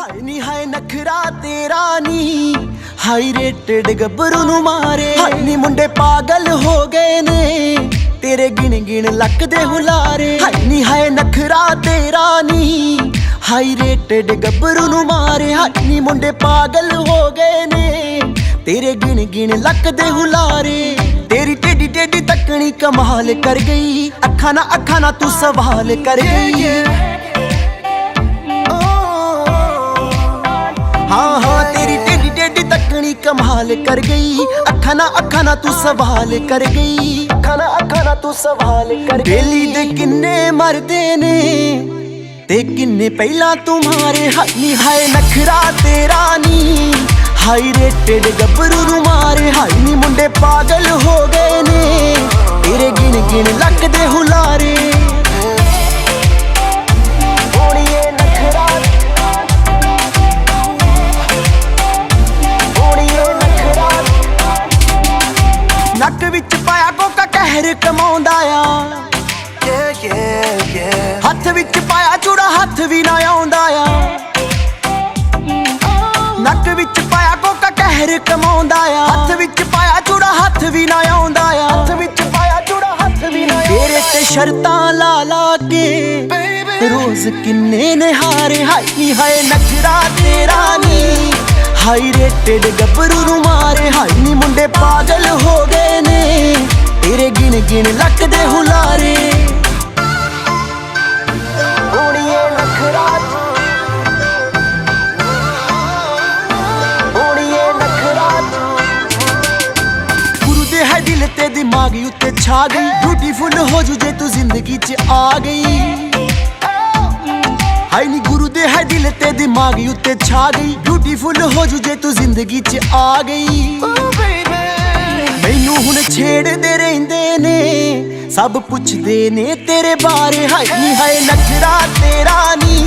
ਹਾਏ ਨੀ ਹਾਏ ਨਖਰਾ ਤੇਰਾ ਨੀ ਹਾਈ ਰੇਟਡ ਗੱਭਰੂ ਨੂੰ ਮਾਰੇ। ਹਾਏ ਨੀ ਮੁੰਡੇ ਪਾਗਲ ਹੋ ਗਏ ਨੇ ਤੇਰੇ ਗਿਣ ਗਿਣ ਲੱਕ ਦੇ ਹੁਲਾਰੇ। ਹਾਏ ਨੀ ਹਾਏ ਨਖਰਾ ਤੇਰਾ ਨੀ ਹਾਈ ਰੇਟਡ ਗੱਭਰੂ ਨੂੰ ਮਾਰੇ। ਹਾਏ ਨੀ ਮੁੰਡੇ ਪਾਗਲ ਹੋ ਗਏ ਨੇ ਤੇਰੇ ਗਿਣ ਗਿਣ ਲੱਕ ਦੇ ਹੁਲਾਰੇ। तेरी टेढ़ी टेढ़ी तकनी कमाल कर गई, अखा ना तू सवाल कर गई। हाँ हाँ तेरी टेढ़ी टेढ़ी तकनी कमाल कर गई, अखा ना तू सवाल कर गई। अखा ना तू सवाल कर गई। बेली दे किन्ने मरदे ने ते किन्ने पहला तुम्हारे। हाय हाय नखरा तेरा नी हाई रेटेड गब्बरू नू मारे। हाई नी मुंडे पागल हो गए ने तेरे गिन गिन लक दे हुलारे। नक विच पाया कोका कहर कमाउंदा आ, हथ विच पाया चूड़ा हथ भी ना आउंदा आ। नक विच पाया कोका कहर कमाउंदा आ, हथ विच पाया चूड़ा हथ भी ना आउंदा आ। हथ विच पाया चूड़ा हथ भी ना। तेरे ते शर्तां ला ला के रोज किन्ने ने हारे। हाय हाय नखरा तेरा नी हाई रेटेड गब्बरू नू मारे। हाय नी मुंडे पागल हो गए ने तेरे गिन गिन लक दे हुलारे। दिल ते दिमाग उत्ते छा गई, ब्यूटीफुल हो जू जे तू जिंदगी च आ गई। हाय नी गुरु दे है दिल ते दिमाग उत्ते छा गई, ब्यूटीफुल हो जू जे तू जिंदगी च आ गई। मैनू हुण छेड़दे रहिंदे ने सब पुछदे ने तेरे बारे। हाय नी हाय नखरा तेरा नी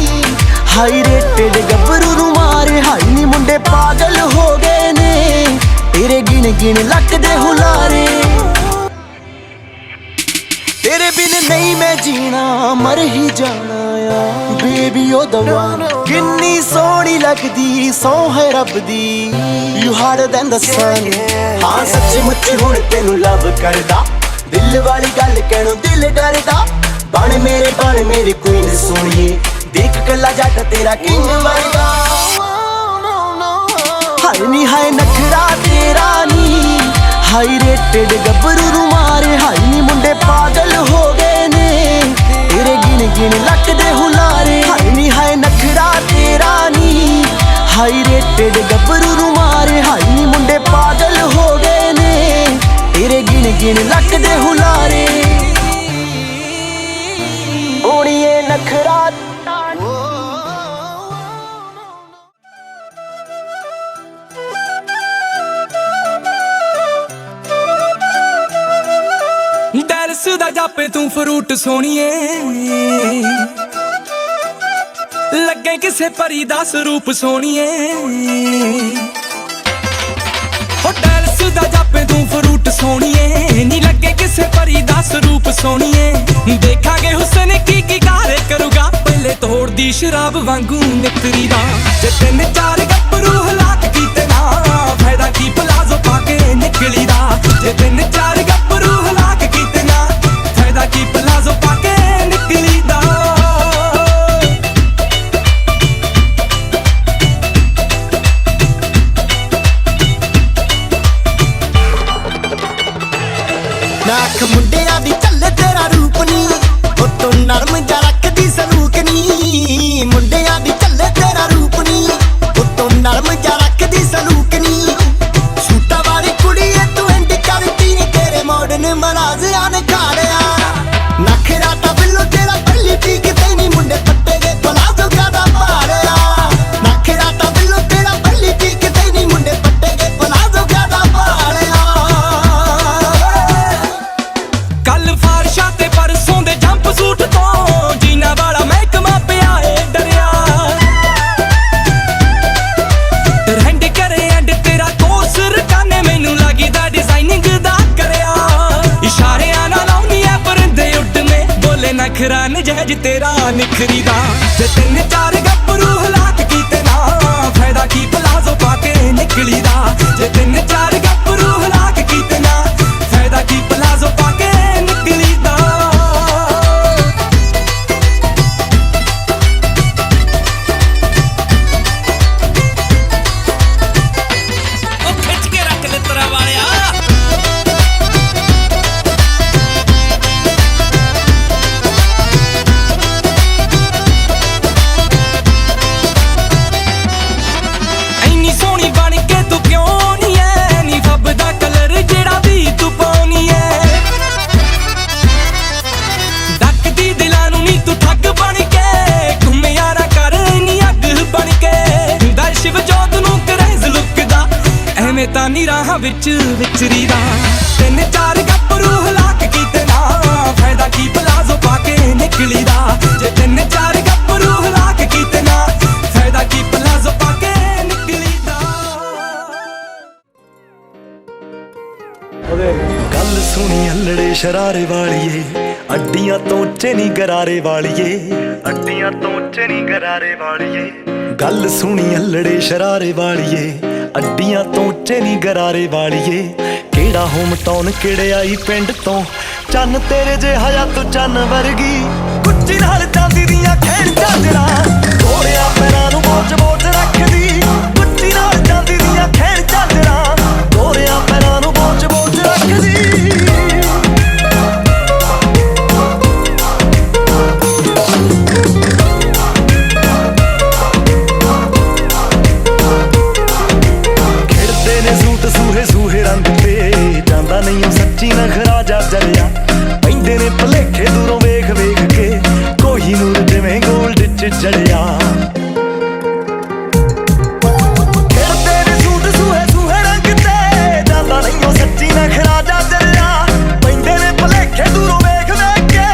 हाई रेटेड गब्बरू नू मारे। हाय नी मुंडे पागल हो गए ने तेरे गिन गिन लक दे हुलारे। तेरे बिन नहीं मैं जीना मर ही जाना आ बेबी ओ दवा। किन्नी सोहनी लगदी सौ है रब दी, यू हार्डर दैन द सन। हाँ सच्ची मुच्ची हुण तेनू लव करदा, दिल वाली गल कहणों दिल डरदा। बन मेरे क्वीन सोहणीए देख कला जट तेरा किंग वर्गा। हाय नी हाय नखरा तेरा नी हाई रेटेड गब्बरू नू मारे। हाय नी मुंडे पागल हो गए ने तेरे गिन गिन लक दे हुलारे। हाय नी हाय नखरा तेरा नी हाई रेटेड गब्बरू नू मारे। हाय नी मुंडे पागल हो गए ने तेरे गिन गिन लक दे हुलारे। ओड़िए नखरा दा जापे तू फ्रूट सोनिए, लगे किसे परी दा स्वरूप सोनिए। हो डैलस दा जापे तू फ्रूट सोनिए, नी लगे किसे परी दा स्वरूप सोनिए। देखांगे हुस्न की कारे करूगा, पहले तोड़ दी शराब वांगू निकरी दा। जे तीन चार गब्बरू हलाक कीते ना फायदा की प्लाजो पाके निकली दा। जे तीन चार गब्बरू हलाक कीते ना फायदा की प्लाजो पाके निकली दा। नाख मुंडिया दी चले तेरा रूप नी, ओ तो नरम जा रखदी सलूक नी। मुंडिया दी चले तेरा रूप नी, ओ तो नरम जा रखदी सलूक नी। सूटा वाली कुड़ी तू एंड करती तेरे मॉडर्न मनाजिया ने खाड़िया। नखरा ता बिल्लो तेरा पहली पीक तेनी मुंडे पट्टे गए प्लाजो ज्यादा पाड़िया। नखरा ता बिल्लो तेरा पहली पीक तेनी मुंडे पट्टे गए प्लाजो ज्यादा पाड़िया। कल फारशा ते परसों दे जंप सूट तो जीना वाला महकमा पिया है डरिया। रहंड करे एंड तेरा कोर्स रकाने मैनू लगी दा डिजाइनिंग दा करया। इशारे आना लाउनी है परिंदे उड्डने बोले नखरा नजायज तेरा निखरी दा। जे तीन चार गब्बरू हलाक कीते ना ਫਿਰਦਾ ਨੀ ਰਾਹਾਂ ਵਿੱਚ ਵਿਚਰੀਦਾ। ਤਿੰਨ ਚਾਰ ਗੱਭਰੂ ਹਲਾਕ ਕੀਤੇ ਨਾ, ਫਾਇਦਾ ਕੀ ਪਲਾਜ਼ੋ ਪਾ ਕੇ ਨਿਕਲੀਦਾ। ਜੇ ਤਿੰਨ ਚਾਰ ਗੱਭਰੂ ਹਲਾਕ ਕੀਤੇ ਨਾ, ਫਾਇਦਾ ਕੀ ਪਲਾਜ਼ੋ ਪਾ ਕੇ ਨਿਕਲੀਦਾ। ਗੱਲ ਸੁਣੀ ਹੱਲੜੇ ਸ਼ਰਾਰੇ ਵਾਲੀਏ, ਅੱਡੀਆਂ ਤੋਂ ਉੱਚੇ ਨੀ ਗਰਾਰੇ ਵਾਲੀਏ, ਅੱਡੀਆਂ ਤੋਂ ਉੱਚੇ ਨੀ ਗਰਾਰੇ ਵਾਲੀਏ। ਗੱਲ ਸੁਣੀ ਹੱਲੜੇ ਸ਼ਰਾਰੇ ਵਾਲੀਏ, ਅੱਡੀਆਂ ਤੋਂ ਉੱਚੇ ਨੀ ਗਰਾਰੇ ਵਾਲੀਏ। ਕਿਹੜਾ ਹੋਮ ਟਾਊਨ ਕਿਹੜੇ ਆਈ ਪਿੰਡ ਤੋਂ, ਚੰਨ ਤੇਰੇ ਜਿਹਾ ਤੂੰ ਚੰਨ ਵਰਗੀ। ਗੁੱਚੀ ਨਾਲ ਚਾਂਦੀ ਦੀਆਂ ਖੇਡ ਝਾਂਜਰਾਂ, ਗੋਰਿਆਂ ਪੈਰਾਂ ਨੂੰ ਬੋਝ ਬੋਝ ਰੱਖਦੀ। ਗੁੱਚੀ ਨਾਲ ਚਾਂਦੀ ਦੀਆਂ ਖੇਡ ਝਾਂਜਰਾਂ, ਗੋਰਿਆਂ ਪੈਰਾਂ ਨੂੰ ਬੋਝ ਬੋਝ ਰੱਖਦੀ। ਸੂਹੇ ਸੂਹੇ ਰੰਗ ਤੇ ਜਾਂਦਾ ਨਹੀਂ ਉਹ ਸੱਚੀ ਨਖਰਾ ਜਾ ਜਲਿਆ। ਪੈਂਦੇ ਨੇ ਭਲੇਖੇ ਦੂਰੋਂ ਵੇਖ ਵੇਖ ਕੇ, ਕੋਈ ਨੂਰ ਜਿਵੇਂ ਗੋਲਡ ਚ ਜੜਿਆ। ਖੇਡਦੇ ਨੇ ਸੂਟ ਸੂਹੇ ਸੂਹੇ ਰੰਗ ਤੇ, ਜਾਂਦਾ ਨਹੀਂ ਉਹ ਸੱਚੀ ਨਖਰਾ ਜਾ ਜਲਿਆ। ਪੈਂਦੇ ਨੇ ਭਲੇਖੇ ਦੂਰੋਂ ਵੇਖ ਵੇਖ ਕੇ,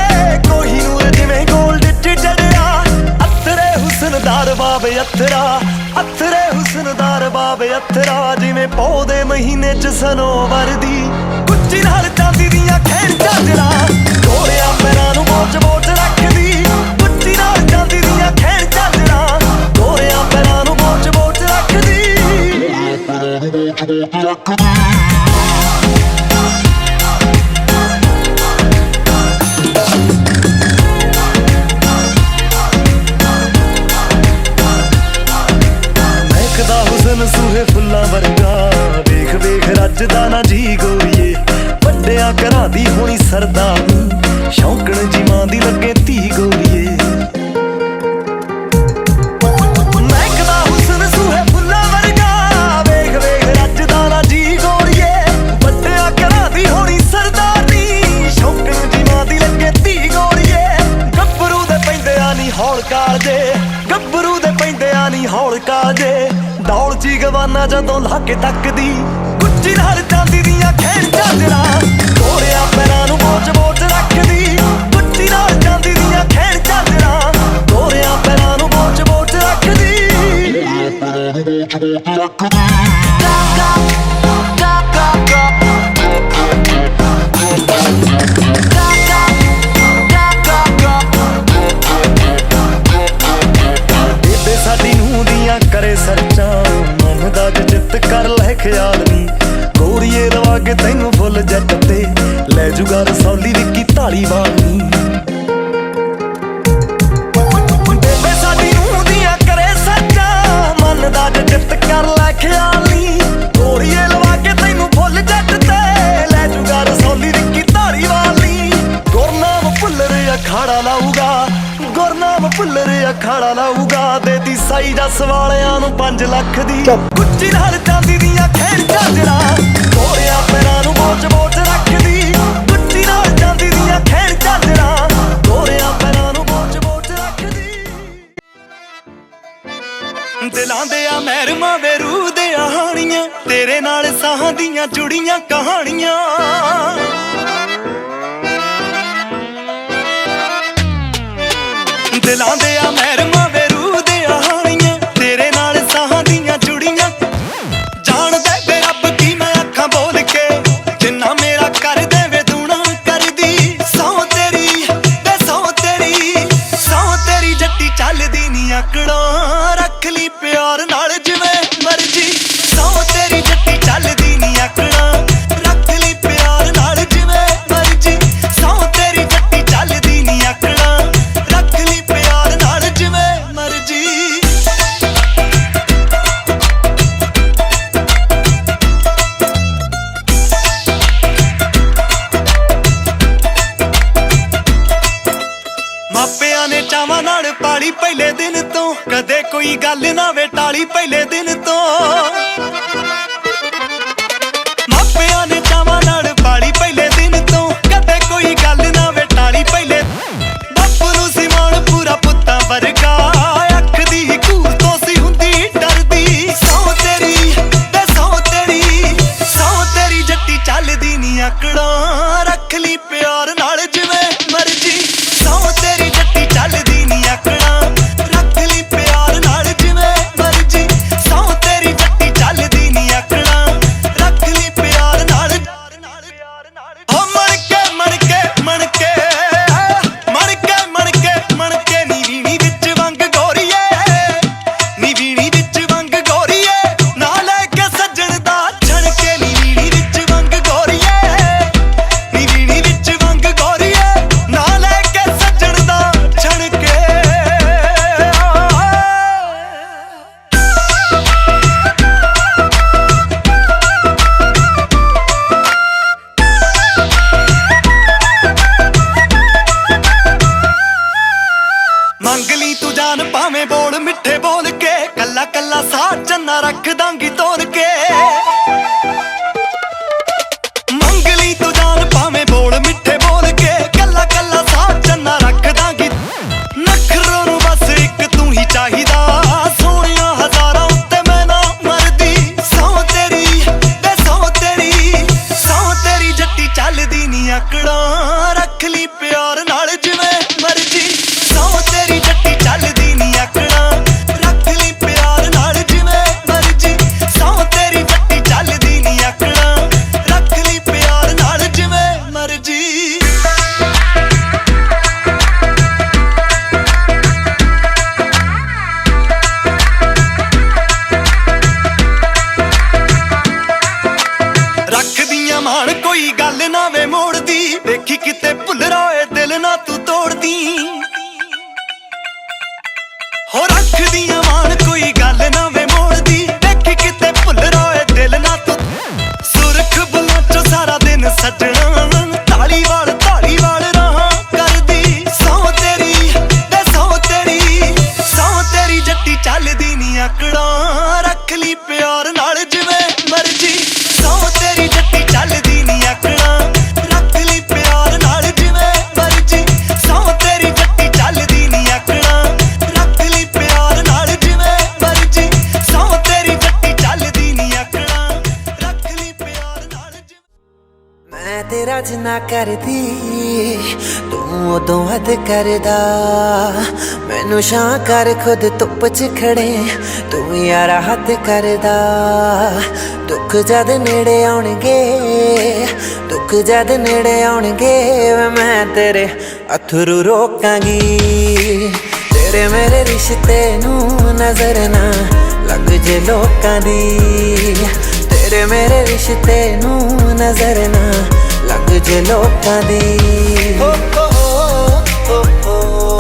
ਕੋਈ ਨੂਰ ਜਿਵੇਂ ਗੋਲਡ ਚ ਜੜਿਆ। ਅਥਰੇ ਹੁਸਨ ਦਾ ਰਬਾਬ ਅਥਰਾ, ਅਥਰੇ ਹੁਸਨ ਦਾ ਰਬਾਬ ਅਥਰਾ, ਜਿਵੇਂ ਪੌਦੇ ਮਹੀਨੇ ਚ ਸਨੋਵਰ ਦੀ। ਗੁੱਚੀ ਨਾਲ ਚਾਂਦੀ ਦੀਆਂ ਖੇਡ ਝਾਂਜਰਾਂ, ਗੋਰਿਆਂ ਪੈਰਾਂ ਨੂੰ ਬੋਝ ਬੋਝ ਰੱਖਦੀ। ਗੁੱਚੀ ਨਾਲ ਚਾਂਦੀ ਦੀਆਂ ਖੇਡ ਝਾਂਜਰਾਂ, ਗੋਰਿਆਂ ਪੈਰਾਂ ਨੂੰ ਬੋਝ ਬੋਝ ਰੱਖਦੀ। ਹੁਸਨ ਸੂਹੇ ਫੁੱਲਾਂ ਵਰਗਾ, ਵੇਖ ਵੇਖ ਰੱਜਦਾ ਨਾ ਜੀ ਗੋਰੀਏ। ਵੱਡਿਆਂ ਘਰਾਂ ਦੀ ਹੋਣੀ ਸਰਦਾਰਨੀ, ਸ਼ੌਂਕਣ ਜੀ ਮਾਂ ਦੀ ਲੱਗੇ ਧੀ ਗੋਰੀਏ। ਮਹਿਕਦਾ ਹੁਸਨ ਸੂਹੇ ਫੁੱਲਾਂ ਵਰਗਾ, ਵੇਖ ਵੇਖ ਰੱਜਦਾ ਨਾ ਜੀ ਗੋਰੀਏ। ਵੱਡਿਆਂ ਘਰਾਂ ਦੀ ਹੋਣੀ ਸਰਦਾਰਨੀ, ਸ਼ੌਂਕਣ ਜੀ ਮਾਂ ਦੀ ਲੱਗੇ ਧੀ ਗੋਰੀਏ। ਗੱਭਰੂ ਦੇ ਪੈਂਦਿਆਂ ਨੀ ਹੌਲ ਕਾਲਜੇ, ਗੱਭਰੂ ਦੇ ਪੈਂਦਿਆਂ ਨੀ ਹੌਲ ਕਾਲਜੇ। ਦੌਲ ਚ ਗਵਾਨਾ ਜਦੋਂ ਲਾ ਕੇ ਤੱਕਦੀ। ਗੁੱਚੀ ਨਾਲ ਚਾਂਦੀ ਦੀਆਂ ਖੇਡ ਝਾਂਜਰਾਂ, ਗੋਰਿਆਂ ਪੈਰਾਂ ਨੂੰ ਬੋਝ ਬੋਝ ਰੱਖਦੀ। ਗੁੱਚੀ ਨਾਲ ਚਾਂਦੀ ਦੀਆਂ ਖੇਡ ਝਾਂਜਰਾਂ, ਗੋਰਿਆਂ ਪੈਰਾਂ ਨੂੰ ਬੋਝ ਬੋਝ ਰੱਖਦੀ। ਬੇਬੇ ਸਾਡੀ ਨੂੰਹ ਦੀਆਂ ਕਰੇ ਸਰਚਾਂ, ਮਨ ਦਾ ਜਿੱਤ ਕਰ ਲੈ ਖਿਆਲ ਨੀ। ਗੋਰੀਏ ਲਵਾ ਕੇ ਤੈਨੂੰ ਫੁੱਲ ਜੱਟ ਤੇ, ਲੈ ਜੂਗਾ ਰਸੌਲੀ ਵਿੱਕੀ ਧਾਲੀਵਾਲ ਨੀ। ਬੇਬੇ ਸਾਡੀ ਨੂੰਹ ਦੀਆਂ ਕਰੇ ਸਰਚਾਂ, ਮਨ ਦਾ ਜਿੱਤ ਕਰ ਲੈ ਖਿਆਲ ਨੀ। ਗੋਰੀਏ ਲਵਾ ਕੇ ਤੈਨੂੰ ਫੁੱਲ ਜੱਟ ਤੇ, ਲੈ ਜੂਗਾ ਰਸੌਲੀ ਵਿੱਕੀ ਧਾਲੀਵਾਲ ਨੀ। ਗੁਰਨਾਮ ਭੁੱਲਰ ਅਖਾੜਾ ਲਾਊਗਾ, ਗੁਰਨਾਮ ਭੁੱਲਰ ਅਖਾੜਾ ਲਾਊਗਾ। ਦੇਤੀ ਸਾਈ ਜੱਸ ਵਾਲਿਆਂ ਨੂੰ 5 ਲੱਖ ਦੀ। ਗੁੱਚੀ ਨਾਲ ਚਾਂਦੀ ਦੀਆਂ ਖੇਡ ਝਾਂਜਰਾਂ, ਗੋਰਿਆਂ ਪੈਰਾਂ ਨੂੰ ਬੋਝ ਬੋਝ ਰੱਖਦੀ। ਗੁੱਚੀ ਨਾਲ ਚਾਂਦੀ ਦੀਆਂ ਖੇਡ ਝਾਂਜਰਾਂ, ਗੋਰਿਆਂ ਪੈਰਾਂ ਨੂੰ ਬੋਝ ਬੋਝ ਰੱਖਦੀ। ਦਿਲਾਂ ਦੇ ਆ ਮਹਿਰਮਾਂ ਵੇ ਰੂਹ ਦੇ ਹਾਣੀਆਂ, ਤੇਰੇ ਨਾਲ ਸਾਹਾਂ ਦੀਆਂ ਜੁੜੀਆਂ ਕਹਾਣੀਆਂ। ਦਿਲਾਂ ਦੇ ਆ ਮਹਿਰਮਾਂ ਵੇ ਰੂਹ ਦੇ ਹਾਣੀਆਂ, ਤੇਰੇ ਨਾਲ ਸਾਹਾਂ ਦੀਆਂ ਜੁੜੀਆਂ। ਜਾਣਦਾ ਵੇ ਰੱਬ ਕੀ ਮੈਂ ਅੱਖਾਂ ਬੋਲ ਕੇ, ਜਿੰਨਾ ਮੇਰਾ ਕਰ ਦੇਵੇ ਦੂਣਾ ਕਰਦੀ। ਸਹੁੰ ਤੇਰੀ ਤੇ ਸਹੁੰ ਤੇਰੀ, ਸਹੁੰ ਤੇਰੀ ਜੱਟੀ ਚੱਲਦੀ ਨੀ ਆਕੜਾਂ। ਰੱਖ ਲਈ ਪਿਆਰ ਨਾਲ ਜਿਵੇਂ ਮਰਜੀ, ਸਹੁੰ ਤੇਰੀ ਜੱਟੀ ਚੱਲਦੀ ਨੀ ਆਕੜਾਂ। ਰੱਖ ਲਈ ਪਿਆਰ ਨਾਲ ਜਿਵੇਂ ਮਰਜੀ, ਸਹੁੰ ਤੇਰੀ ਜੱਟੀ ਚੱਲਦੀ ਨੀ ਆਕੜਾਂ। ਰੱਖ ਲਈ ਪਿਆਰ ਨਾਲ ਜਿਵੇਂ ਮਰਜੀ। ਮਾਪਿਆਂ ਨੇ ਚਾਵਾਂ ਨਾਲ ਪਾਲੀ ਪਹਿਲੇ ਦਿਨ ਤੋਂ, ਕਦੇ ਕੋਈ ਗੱਲ ਨਾ ਵੇ ਟਾਲੀ ਪਹਿਲੇ ਦਿਨ ਤੋਂ। ਮਾਪਿਆਂ ਨੇ ਚਾਵਾਂ ਨਾਲ ਪਾਲੀ ਪਹਿਲੇ ਦਿਨ ਤੋਂ, ਕਦੇ ਕੋਈ ਗੱਲ ਨਾ ਵੇ ਟਾਲੀ ਪਹਿਲੇ। ਬਾਪੂ ਨੂੰ ਸੀ ਮਾਣ ਪੂਰਾ ਪੁੱਤਾਂ ਵਰਗਾ, ਅੱਖ ਦੀ ਘੂਰ ਤੋਂ ਸੀ ਹੁੰਦੀ ਡਰਦੀ। ਸਹੁੰ ਤੇਰੀ ਤੇ ਸਹੁੰ ਤੇਰੀ, ਆਕੜਾਂ ਰੱਖ ਲਈ ਪਿਆਰ ਨਾਲ ਜਿਵੇਂ ਮਰਜੀ ਸੌ ਤੇਰੀ ਜੱਟੀ ਚੱਲਦੀ ਨੀ ਆਕੜਾਂ ਰੱਖ ਲਈ ਪਿਆਰ ਨਾਲ ਜਿਵੇਂ ਮਰਜੀ ਸੌ ਤੇਰੀ ਜੱਟੀ ਚੱਲਦੀ ਨੀ ਆਕੜਾਂ ਰੱਖ ਲਈ ਪਿਆਰ ਨਾਲ ਜਿਵੇਂ ਮਰਜੀ ਸੌ ਤੇਰੀ ਜੱਟੀ ਚੱਲਦੀ ਨੀ ਆਕੜਾਂ ਰੱਖ ਲਈ ਪਿਆਰ ਨਾਲ ਜਿਵੇਂ ਮੈਂ ਤੇਰਾ ਜਿੰਨਾ ਕਰਦੀ ਤੂੰ ਉਦੋਂ ਹੱਦ ਕਰਦਾ ਮੈਨੂੰ ਛਾਂ ਕਰ ਖੁਦ ਧੁੱਪ 'ਚ ਖੜੇ ਤੂੰ ਯਾਰਾ ਹੱਦ ਕਰਦਾ ਦੁੱਖ ਜਦ ਨੇੜੇ ਆਉਣਗੇ ਦੁੱਖ ਜਦ ਨੇੜੇ ਆਉਣਗੇ ਵੇ ਮੈਂ ਤੇਰੇ ਅਥਰੂ ਰੋਕਾਂਗੀ ਤੇਰੇ ਮੇਰੇ ਰਿਸ਼ਤੇ ਨੂੰ ਨਜ਼ਰ ਨਾ ਲੱਗ ਜੇ ਲੋਕਾਂ ਦੀ ਤੇਰੇ ਮੇਰੇ ਰਿਸ਼ਤੇ ਨੂੰ ਨਜ਼ਰ ਨਾ ਲੱਗ ਜੇ ਲੋਕਾਂ ਦੀ ਹੋ ਹੋ ਹੋ ਹੋ ਹੋ ਹੋ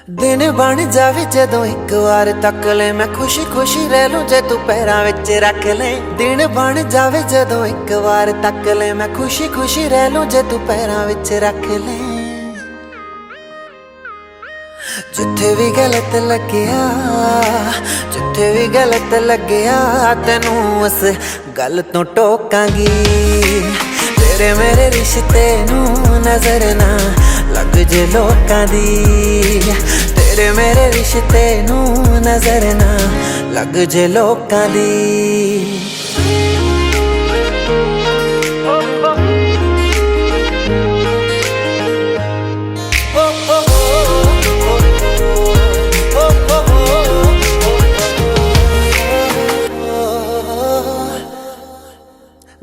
ਦਿਨ ਬਣ ਜਾਵੇ ਜਦੋਂ ਇੱਕ ਵਾਰ ਤੱਕ ਲੈ ਮੈਂ ਖੁਸ਼ੀ ਖੁਸ਼ੀ ਰਹਿ ਲੂੰ ਜੇ ਤੂੰ ਪੈਰਾਂ ਵਿੱਚ ਰੱਖ ਲੈ ਦਿਨ ਬਣ ਜਾਵੇ ਜਦੋਂ ਇੱਕ ਵਾਰ ਤੱਕ ਲੈ ਮੈਂ ਖੁਸ਼ੀ ਖੁਸ਼ੀ ਰਹਿ ਲੂੰ ਜੇ ਤੂੰ ਪੈਰਾਂ ਵਿੱਚ ਰੱਖ ਲੈ ਜਿੱਥੇ ਵੀ ਗਲਤ ਲੱਗਿਆ ਜਿੱਥੇ ਵੀ ਗਲਤ ਲੱਗਿਆ ਤੈਨੂੰ ਉਸ ਗੱਲ ਤੋਂ ਟੋਕਾਂਗੀ ਤੇਰੇ ਮੇਰੇ ਰਿਸ਼ਤੇ ਨੂੰ ਨਜ਼ਰ ਨਾ ਲੱਗ ਜੇ ਲੋਕਾਂ ਦੀ ਤੇਰੇ ਮੇਰੇ ਰਿਸ਼ਤੇ ਨੂੰ ਨਜ਼ਰ ਨਾ ਲੱਗ ਜੇ ਲੋਕਾਂ ਦੀ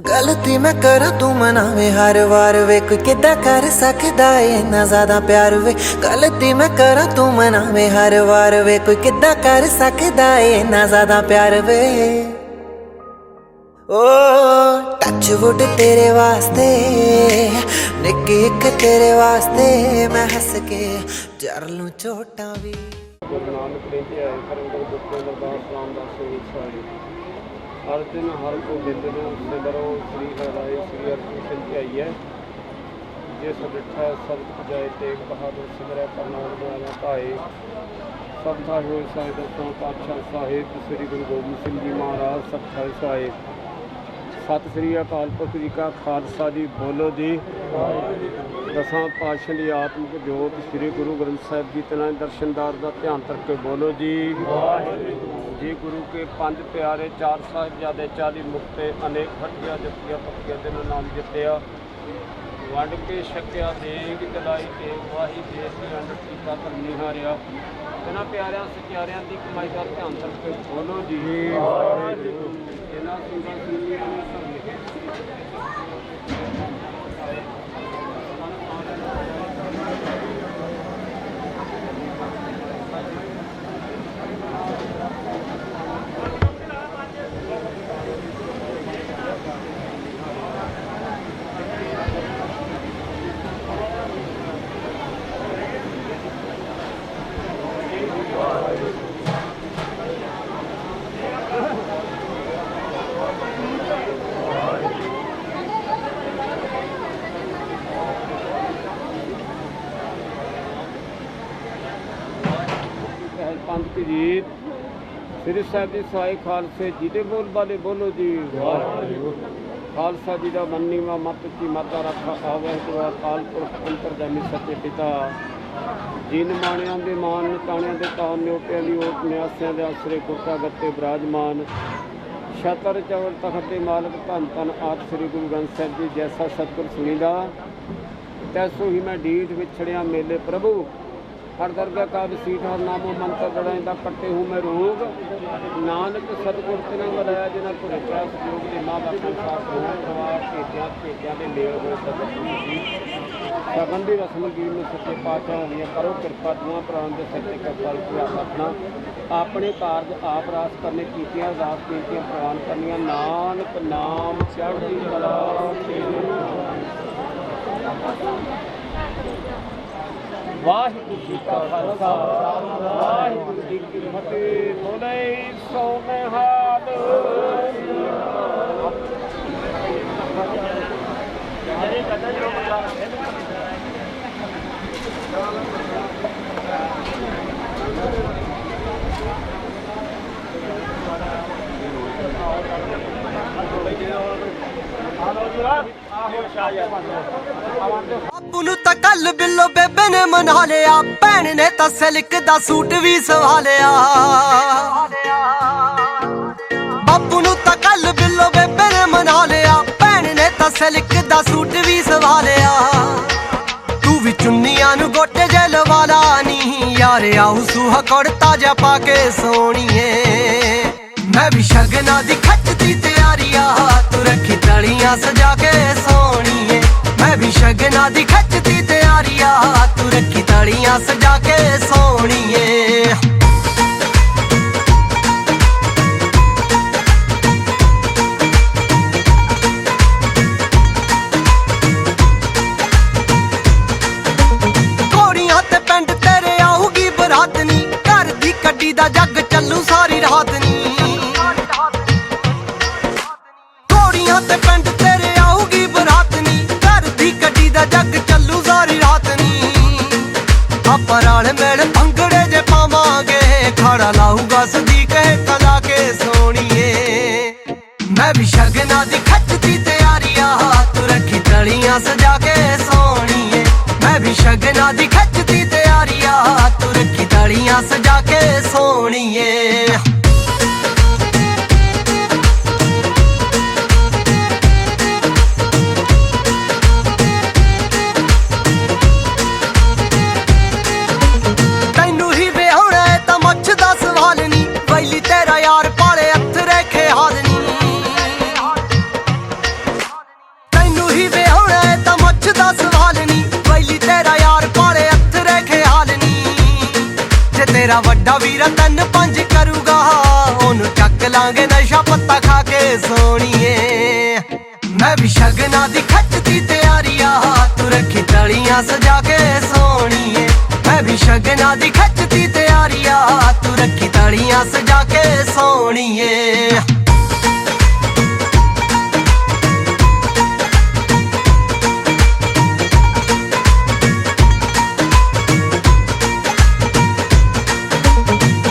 गलती मैं करा तू मनावे हर वार वे कोई किदा कर सकदा है इन्ना ज्यादा प्यार वे गलती मैं करा तू मनावे हर वार वे कोई किदा कर सकदा है इन्ना ज्यादा प्यार वे ओ टच वुड तेरे वास्ते निक्की एक तेरे वास्ते मैं हंस के जर लूं चोटां भी गुरु नानक देव जी आए करम गुरु गोबिंद दास रामदास स्वामी हर दिन हर को दिंदे ने उससे डरो श्री हराए श्री अर्जुन की आई है जिस डिठा सबक जाए तेग बहादुर सिमरै करनाल वाला भाए सबका हो साहिब दसों पातशाह साहिब श्री गुरु गोबिंद सिंह जी महाराज सत्था साहिब सत श्री अकाल पुरख जी का खालसा जी बोलो जी दसां पातशाह की आत्मक जोत श्री गुरु ग्रंथ साहिब जी तेना दर्शनदार का ध्यान करके बोलो जी जी गुरु के पंज प्यारे चार साहिबजादे 40 मुक्ते अनेक हटिया जतिया पक्किया दिन नाम जितया वंड के छकिया देग दिलाई के वाही देश की अंड टीका करनी हारिया इन्होंने प्यारिया सचियारिया की कमाई का ध्यान करके बोलो जी इन्होंने सिंगा सिंगिया पंथ की जीत श्री साहिब जी साई खालसे जी दे बोल वाले बोलो जी खालसा जी का मन्नीवा मत की माता रखा आवे तो अकाल पुरख अंतरजामी सच्चे पिता जिन माणिया के मान ताणिया के तान न्योटिया की ओट न्यासिया के आसरे कुर्ता गत्ते विराजमान छतर चवर तखत के मालक धन धन आद श्री गुरु ग्रंथ साहिब जी जैसा सतगुर सुनीदा तैसो ही मैं ढीठ विछड़िया मेले प्रभु हर दरगाह का सीट हर नामो मंत्र लड़ाइंदा कट्टे हूँ मैं रोग नानक सतगुर तिना मलाया जिन्हें भुरे प्यास योग के माँ बाप साथ हो परिवार भेजा भेजा के मेल हो सगन की रस्म गी में सच्चे पातशाह होनी करो कृपा दुआ भरावां के सच्चे करताल पूरा रखना अपने कारज आप रास करने कीतियां अरदास कीतियां प्रवान करनियां नानक नाम चढ़दी कला वाहिगुरू जी का खालसा वाहिगुरू जी की फतेह बोले सो में हाल ਬਾਪੂ ਨੂੰ ਤਾਂ ਕੱਲ ਬਿੱਲੋ ਬੇਬੇ ਨੇ ਮਨਾ ਲਿਆ, ਭੈਣ ਨੇ ਤਾਂ ਸਿਲਕ ਦਾ ਸੂਟ ਵੀ ਸਵਾ ਲਿਆ। ਬਾਪੂ ਨੂੰ ਤਾਂ ਕੱਲ ਬਿੱਲੋ ਬੇਬੇ ਨੇ ਮਨਾ ਲਿਆ, ਭੈਣ ਨੇ ਤਾਂ ਸਿਲਕ ਦਾ ਸੂਟ ਵੀ ਸਵਾ ਲਿਆ। ਤੂੰ ਵੀ ਚੁੰਨੀਆਂ ਨੂੰ ਗੋਟੇ ਜੇ ਲਵਾ ਲਾ ਨੀ ਯਾਰ, ਆਉ ਸੂਹਾ ਕੁੜਤਾ ਜਾ ਪਾ ਕੇ ਸੋਹਣੀਏ। ਮੈਂ ਵੀ ਸ਼ਗਨਾਂ ਦੀ ਖੱਚਦੀ ਤਿਆਰੀਆ, ਤੂੰ ਰੱਖੀ ਤਲੀਆਂ ਸਜਾ ਕੇ ਸੋਹਣੀਏ। ਮੈਂ ਵੀ ਸ਼ਗਨਾਂ ਦੀ ਖੱਚਦੀ ਤਿਆਰੀਆ, ਤੂੰ ਰੱਖੀ ਤਲੀਆਂ ਸਜਾ ਕੇ ਸੋਹਣੀਏ। ਘੋੜੀਆਂ ਤੇ ਪਿੰਡ ਤੇਰੇ ਆਊਗੀ ਬਰਾਤ ਨੀ, ਘਰ ਦੀ ਕੱਢੀ ਦਾ ਜੱਗ ਚੱਲੂ ਸਾਰੀ ਰਾਤ ਨੀ। ਘੋੜੀਆਂ ਤੇ ਪਿੰਡ ਤੇਰੇ ਆਊਗੀ ਬਰਾਤ ਨੀ, ਘਰ ਦੀ ਕੱਢੀ ਦਾ ਜੱਗ ਚੱਲੂ ਸਾਰੀ ਰਾਤ ਨੀ। ਆਪਾਂ ਰਲ ਮਿਲ ਭੰਗੜੇ ਜੇ ਪਾਵਾਂਗੇ, ਖੜਾ ਲਾਊਗਾ ਸਦੀਕ ਕਲਾ ਕੇ ਸੋਹਣੀਏ। ਮੈਂ ਵੀ ਸ਼ਗਨਾਂ ਦੀ ਖੱਚਦੀ ਤਿਆਰੀਆ, ਤੂੰ ਰੱਖੀ ਤਲੀਆਂ ਸਜਾ ਕੇ ਸੋਹਣੀਏ। ਮੈਂ ਵੀ ਸ਼ਗਨਾਂ ਦੀ ਖੱਚਦੀ ਤਿਆਰੀਆ, ਤੂੰ ਰੱਖੀ ਤਲੀਆਂ ਸਜਾ ਕੇ ਸੋਹਣੀਏ। ਤੈਨੂੰ ਹੀ ਵਿਆਹੁਣਾ ਏ ਤਾਂ ਮੁੱਛ ਦਾ ਸਵਾਲ ਨੀ, ਵੈਲੀ ਤੇਰਾ ਯਾਰ ਪਾਲੇ ਹੱਥ ਰੇਖੇ ਹਾਲ ਨੀ। ਤੈਨੂੰ ਹੀ ਵਿਆਹੁਣਾ ਏ ਤਾਂ ਮੁੱਛ ਦਾ ਸਵਾਲ ਨੀ, ਵੈਲੀ ਤੇਰਾ ਯਾਰ ਪਾਲੇ ਹੱਥ ਰੇਖੇ ਹਾਲ ਨੀ। ਜੇ ਤੇਰਾ ਵੱਡਾ ਵੀਰ 3-5 ਕਰੂਗਾ, ਉਹਨੂੰ ਚੱਕ ਲਾਂਗੇ ਨਸ਼ਾ ਪੱਤਾ ਖਾ ਕੇ ਸੋਹਣੀਏ। ਮੈਂ ਵੀ ਸ਼ਗਨਾਂ ਦੀ ਖੱਚਦੀ ਤਿਆਰੀਆ, ਤੂੰ ਰੱਖੀ ਤਲੀਆਂ ਸਜਾ ਕੇ ਸੋਹਣੀਏ। ਮੈਂ ਵੀ ਸ਼ਗਨਾਂ ਦੀ ਖੱਚਦੀ ਤਿਆਰੀਆ, ਤੂੰ ਰੱਖੀ ਤਲੀਆਂ ਸਜਾ ਕੇ ਸੋਹਣੀਏ।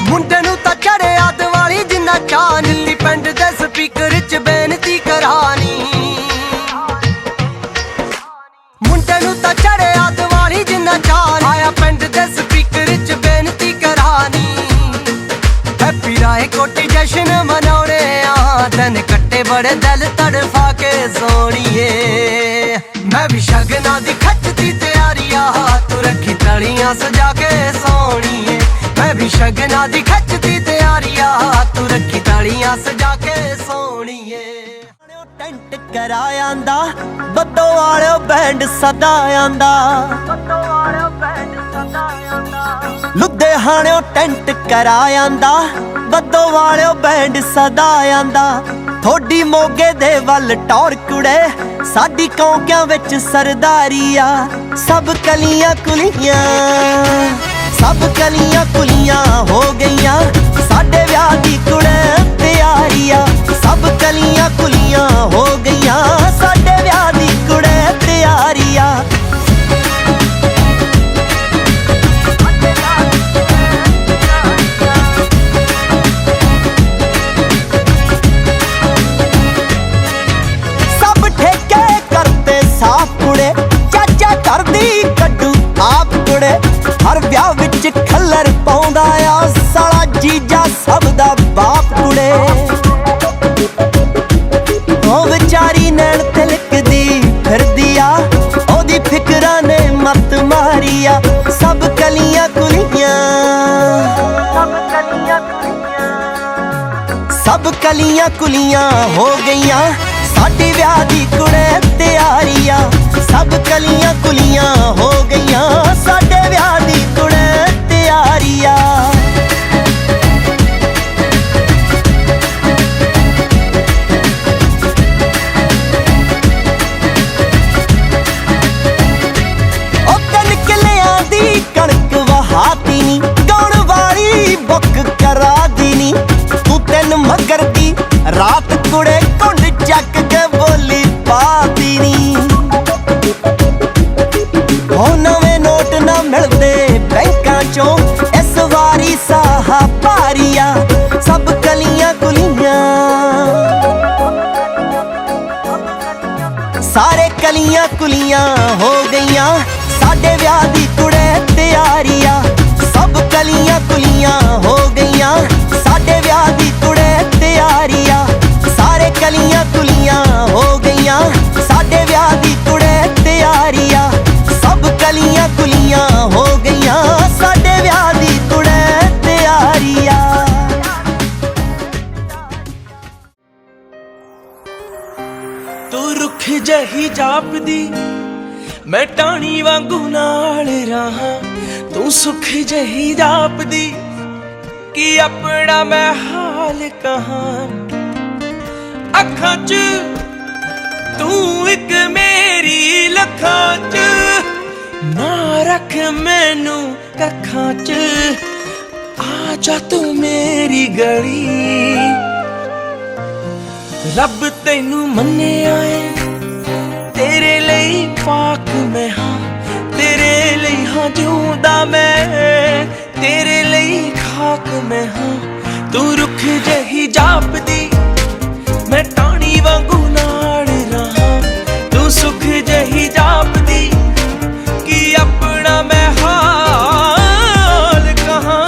ਮੁੰਡੇ ਨੂੰ ਤਾਂ ਚੜਿਆ ਦਿਵਾਲੀ ਜਿੰਨਾ ਚਾਅ, ਨੀਲੀ ਪਿੰਡ ਦੇ ਸਪੀਕਰ 'ਚ ਬੇਨਤੀ ਕਰਾਨੀ। ਮੁੰਡੇ ਨੂੰ ਤਾਂ ਚੜਿਆ ਦਿਵਾਲੀ ਜਿੰਨਾ ਚਾਅ, ਆਇਆ ਪਿੰਡ ਦੇ ਸਪੀਕਰ 'ਚ ਬੇਨਤੀ ਕਰਾਨੀ। ਹੈਪੀ ਰਾਏ ਕੋਟੀ ਜਸ਼ਨ ਮਨਾਉਣੇ ਆ, ਦਿਨ ਕੱਟੇ ਬੜੇ ਦਿਲ ਤੜਫਾ ਕੇ ਸੋਹਣੀਏ। ਮੈਂ ਵੀ ਸ਼ਗਨਾਂ ਦੀ ਖੱਚਦੀ ਤਿਆਰੀਆ, ਤੂੰ ਰੱਖੀ ਤਲੀਆਂ ਸਜਾ ਕੇ ਸੋਹਣੀਏ। ਮੈਂ ਵੀ ਸ਼ਗਨਾਂ ਦੀ ਖੱਚਦੀ ਤਿਆਰੀਆ, ਤੂੰ ਰੱਖੀ ਤਲੀਆਂ ਸਜਾ ਕੇ ਸੋਹਣੀਏ। ਟੈਂਟ ਕਰਾ ਆਂਦਾ ਬੱਦੋ ਵਾਲਿਓ ਬੈਂਡ ਸਦਾ ਆਂਦਾ, ਲੁਧਿਆਣਿਓ ਟੈਂਟ ਕਰਾ ਆਂਦਾ, ਬੱਦੋ ਵਾਲਿਓ ਬੈਂਡ ਸਦਾ ਆਂਦਾ। ਥੋੜੀ ਮੋਗੇ ਦੇ ਵੱਲ ਟੌਰ ਕੁੜੇ, ਸਾਡੀ ਕੌਂਕਿਆਂ ਵਿੱਚ ਸਰਦਾਰੀ ਆ। ਸਭ ਕਲੀਆਂ ਕੁਲੀਆਂ, ਸਭ ਕਲੀਆਂ ਕੁਲੀਆਂ ਹੋ ਗਈਆਂ, ਸਾਡੇ ਵਿਆਹ ਦੀ ਕੁੜੇ ਤਿਆਰੀ ਆ। ਸਭ ਕਲੀਆਂ ਕੁਲੀਆਂ ਹੋ ਗਈਆਂ, ਸਾਡੇ ਵਿਆਹ ਦੀ ਕੁੜੇ ਤਿਆਰੀ ਆ। ਸਭ ਠੇਕੇ ਕਰਤੇ ਸਾਫ ਕੁੜੇ, ਚਾਚਾ ਕਰਦੀ ਕੱਢੂ ਆਪ ਕੁੜੇ। ਹਰ ਵਿਆਹ ਵਿੱਚ ਖੱਲਰ ਪਾਉਂਦਾ ਆ, ਸਾਲਾ ਜੀਜਾ ਸਭ ਦਾ ਬਾਪ ਕੁੜੇ। ਉਹ ਵਿਚਾਰੀ ਨੈਣ ਤਿਲਕਦੀ ਫਿਰਦੀ ਆ, ਉਹਦੀ ਫਿਕਰਾਂ ਨੇ ਮੱਤ ਮਾਰੀ ਆ। ਸਭ ਕਲੀਆਂ ਕੁਲੀਆਂ, ਸਭ ਕਲੀਆਂ ਕੁਲੀਆਂ ਹੋ ਗਈਆਂ, ਸਾਡੀ ਵਿਆਹ ਦੀ ਕੁੜੇ ਤਿਆਰੀ ਆ। ਸਭ ਕਲੀਆਂ ਕੁਲੀਆਂ ਹੋ ਗਈਆਂ, ਸਾਡੇ ਵਿਆਹ ਦੀ ਕੁੜੇ ਤਿਆਰੀ ਆ। ਉਹ 3 ਕਿੱਲਿਆਂ ਦੀ ਕਣਕ ਵਹਾਤੀ ਨੀ, ਗਾਉਣ ਵਾਲੀ ਬੁੱਕ ਕਰਾ ਦੀ ਨੀ। ਤੂੰ 3 ਮਗਰ ਦੀ ਰਾਤ ਕੁੜੇ ਕੁੰਡ ਚੱਕ ਕੇ ਬੋਲੀ ਪਾਤੀ ਨੀ। ਉਹ ਨਵੇਂ ਨੋਟ ਨਾ ਮਿਲਦੇ ਬੈਂਕਾਂ ਚੋਂ, ਇਸ ਵਾਰੀ ਸਾਹਾ ਭਾਰੀਆ। ਸਭ ਕਲੀਆਂ ਕੁਲੀਆਂ, कलियां कुलियां हो गईयां साडे विआह दी कुड़े तैयारियां सब कलियां कुलियां हो गईयां साडे विआह दी कुड़े तैयारियां सारे कलियां कुलियां हो गईयां साडे विआह दी कुड़े तैयारियां सब कलियां कुलियां हो गईयां साडे विआह दी कुड़े तैयारियां तू रुख जही जापदी मैं टाणी वांगू नाल रहा तू सुख जही जापदी कि अपना मैं हाल कहां अखां च तू एक मेरी लखां च ना रख मैनू कखां च आ जा तू मेरी गली रब तैनू मन्निया है तेरे लिए पाक मैं हाँ तेरे लिए हाँ जिउंदा मैं तेरे लिए खाक मैं हाँ तू रुख जही जापदी मैं टाणी वांगू नाल रहा तू सुख जही जापदी कि अपना मैं हाल कहां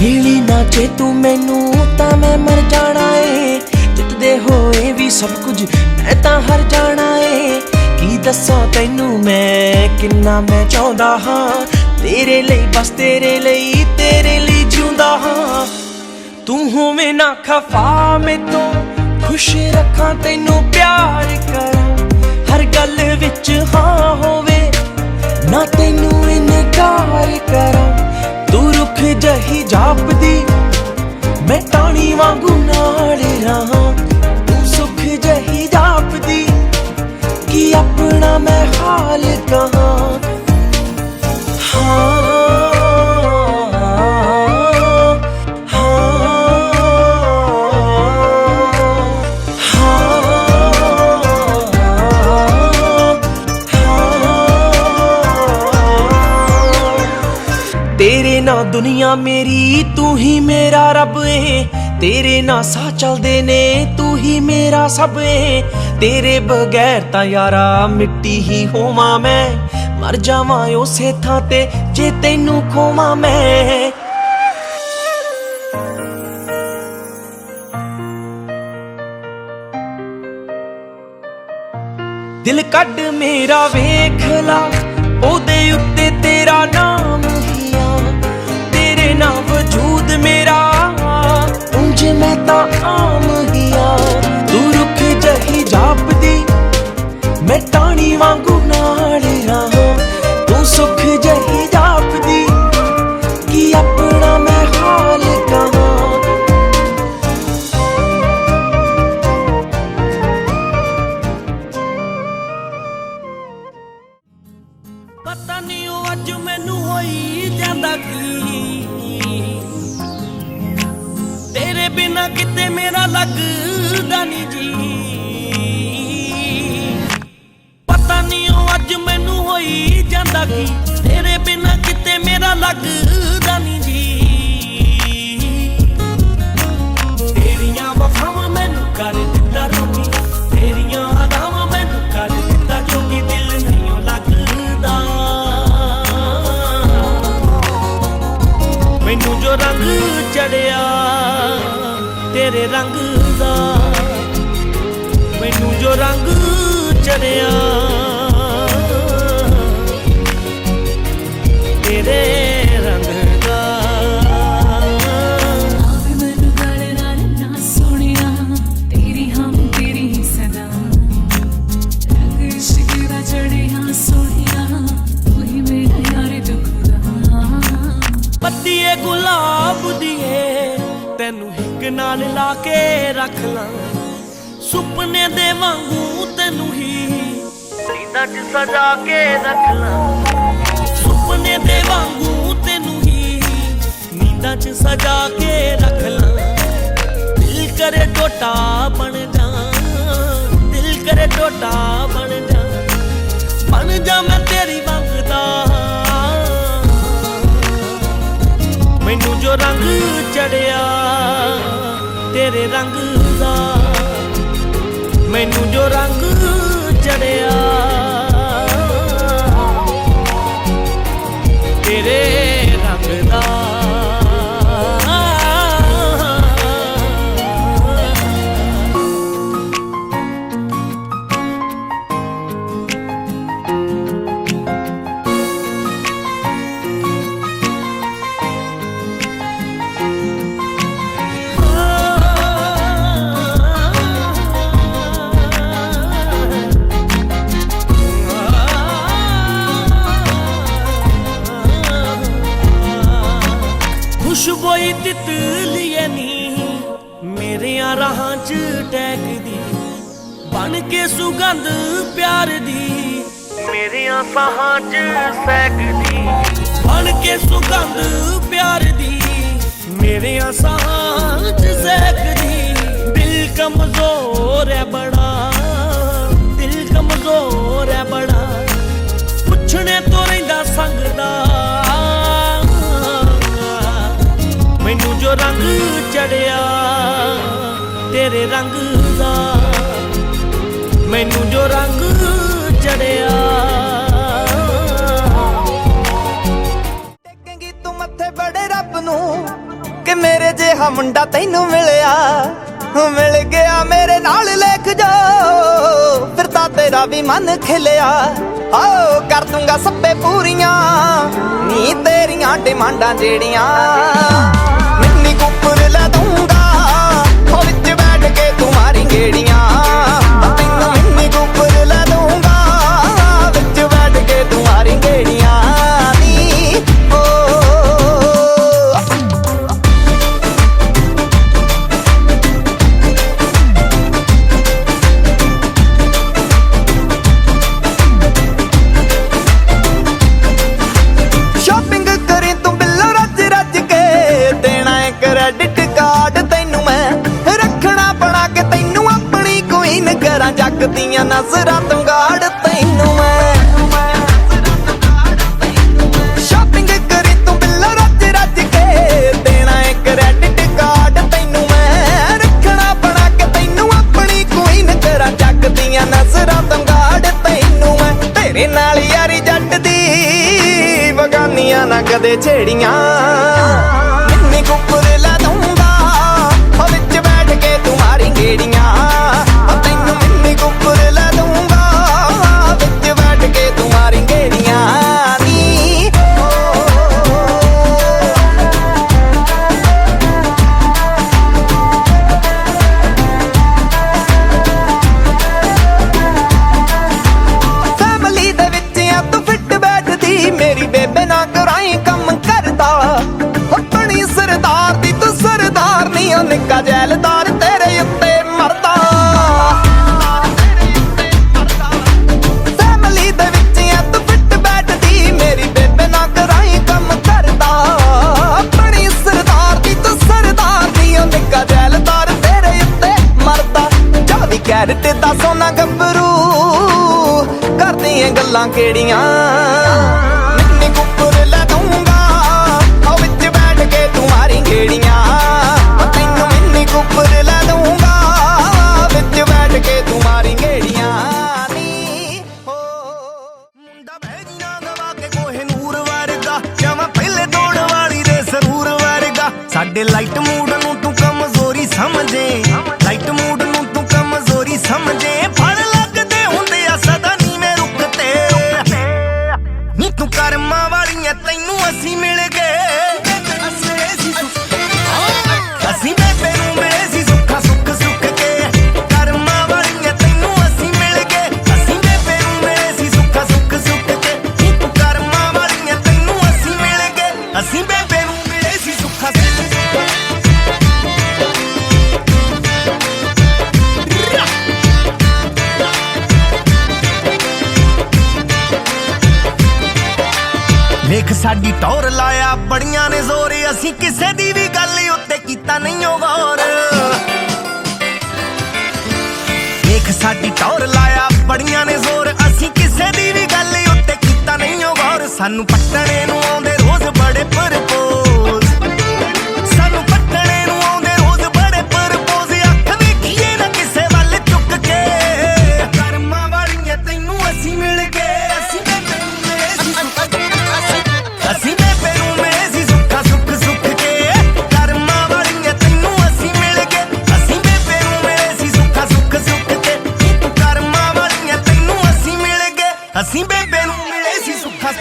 मिली ना जे तू मैनू तां मैं मर जाना है जितदे होए भी सब कुछ मैं तां हर जाना है की दस्सां तैनू मैं किन्ना मैं चाहुंदा हां तेरे लिए बस तेरे लिए जिउंदा हां तू होवे ना खफा मैं तो खुश रखां तैनू प्यार करां हर गल विच हाँ होवे ना तैनू इनकार करां तू रुख जही जापदी मैं टाणी वांगू नाल रहा तू सुख जही जापदी कि अपना मैं हाल कहां हाँ तेरे ना दुनिया मेरी तू ही मेरा रब है तेरे ना सा चलदे ने तू ही मेरा सब है तेरे बगैर ता यारा मिट्टी ही होवां मैं मर जावां उसे थां ते जे तैनू खोवां मैं दिल कड मेरा वेख ला ओदे उत्ते तेरा नाम तेरे ना वजूद मेरा उंज मैं ता आम हिया तू रुख जही जापदी मैं टाणी वांगू नाल रहा तू सुख जही जापदी कि अपना मैं हाल कहां पता नहीं ओ अज मैनू होई जांदा की तेरे बिना किते मेरा लगदा नी जी पता नहीं ओ अज मैनू होई जांदा की तेरे बिना किते मेरा लगदा नी जी तेरियां वफावां मैनू कर दित्ता रोटी तेरियां अदावां मैनू कर दित्ता जोगी दिल नहीं लगदा मैनू जो रंग चढ़िया तेरे रंग दा मैनू जो रंग चढ़िया तेरे रंग दा मैनू गल नाल ना सोनिया तेरी हम तेरी सदा रंग इश्क दा चढ़िया सोनिया तू ही मेरा यार दुखदा पत्तीए गुलाब दिए तेनू हिक नाल ला के रख ला सुपने दे वांगू तेनू ही नींदां च सजा के रख ला सुपने दे वांगू तेनू ही नींदां च सजा के रख ला दिल करे टोटा बन जा, दिल करे टोटा बन जा मैं तेरी मंगदा। मैनू जो रंग चढ़िया तेरे रंग दा, मैनू जो रंग चढ़िया तेरे रंग दा। खुशबोई तितलिए नी मेरे राहां च टहकदी, बन के सुगंध प्यार दी मेरे साहां च सहकदी, बन के सुगंध प्यार दी मेरे साहां च सहकदी। दिल कमजोर है बड़ा, दिल कमजोर है बड़ा, पुछने तो रहिंदा संगदा। मैनू जो रंग चढ़िया तेरे रंग दा, मैनू जो रंग चढ़िया। टेकेंगी तू मत्थे बड़े रब नू कि मेरे जिहा मुंडा तैनू मिलिया, मिल गया मेरे नाल लेख जो फिर तां तेरा भी मन खिलिया। आओ कर दूंगा सब्बे पूरियां नी तेरियां डिमांडां जेड़ियां, मिन्नी कुपर ला दूंगा हो विच बैठ के तुम्हारी गेड़ियां। तैनू मिन्नी कुपर ला दूंगा विच बैठ के तुम्हारी गेड़ियां नी ओ। शॉपिंग करी तू बिल्लो रज रज के, देना है क्रेडिट कार्ड तैनू मैं, रखना बना के तैनू अपनी क्वीन करा, जग दियां नजरां तो गाड़ तैनू मैं। शॉपिंग करी तू बिल्लो रज रज के, देना है क्रेडिट कार्ड तैनू मैं, रखना बना के तैनू अपनी क्वीन करा, जग दियां नजरां तो गाड़ तैनू मैं। तेरे नाल यारी जट दी बगानियां ना कदे छेड़ियां, मिन्नी कुपर ला दूंगा हो विच बैठ के तुम्हारी गेड़ियां। तैनू मिन्नी कुपर ला दूंगा विच बैठ के तुम्हारी गेड़ियां नी ओ। फैमिली दे विच आ तू फिट बैठदी, मेरी बेबे ना कराई कम करदा, अपनी सरदार दी तू सरदार नी ओ निक्का जैलदार तेरे उत्ते मरदा। फैमिली दे विच आ तू फिट बैठदी, मेरी बेबे ना कराई कम करदा, अपनी सरदार दी तू सरदार नी ओ निक्का जैलदार तेरे उत्ते मरदा। 24 कैरेट दा सोना गब्बरू करदियां गल्लां केड़ियां, मिन्नी कुपर ला दूंगा हो विच बैठ के तुम्हारी गेड़ियां। तैनू मिन्नी कुपर ला दूंगा विच बैठ के तुम्हारी गेड़ियां नी हो। मुंडा बहनी ना दवा के कोहे नूर वर्गा, जावां पहले दौड़ वाली दे सरूर वर्गा। साडे लाइट मूड नू तू कमजोरी समझे, लाइट मूड नू तू कमजोरी समझे, फड़ लगदे हुंदे आ सदा नी मैं रुकते नी तू करमां वालियां तैनू असी मिल गए। असी बेबे नू मिले सी सुखा सुख सुख के, करमां वालियां तैनू असी मिल गए। असी बेबे नू मिले सी सुखा सुख सुख के, नी तू करमां वालियां तैनू असी मिल गए। असी बेबे नू मिले सी सुखा सुख सुख के। देख साडी टौर लाया बड़ियां ने जोर, असी किसे दी भी गल उत्ते कीता नहीं गौर। देख साडी टौर लाया बड़ियां ने जोर, असी किसे दी भी गल उत्ते कीता नहीं ओ गौर। सानू पट्टणे नू आउंदे रोज बड़े परपोज, सानू पट्टणे नू आउंदे रोज बड़े परपोज। अख वेखीए ना किसे वल चुक के, करमां वालियां तैनू असी मिल गए। असी बेबे नू मिले सी सुखा सुख सुख के, करमां वालियां तैनू असी मिल गए। असी बेबे नू मिले सी सुखा सुख सुख के, करमां वालियां तैनू असी मिल गए। असी बेबे नू मिले सी सुखा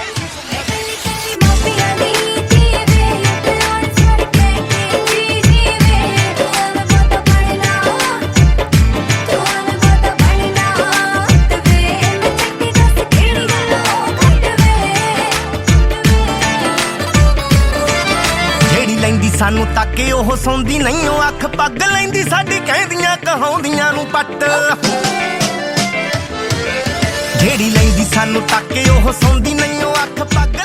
सानू ताके ओह सौंदी नहीं ओ अख पग लैंदी साडी कहंदियां कहाउंदियां नू पट। जेड़ी लैंदी सानू ताके ओह सौंदी नहीं ओ अख पग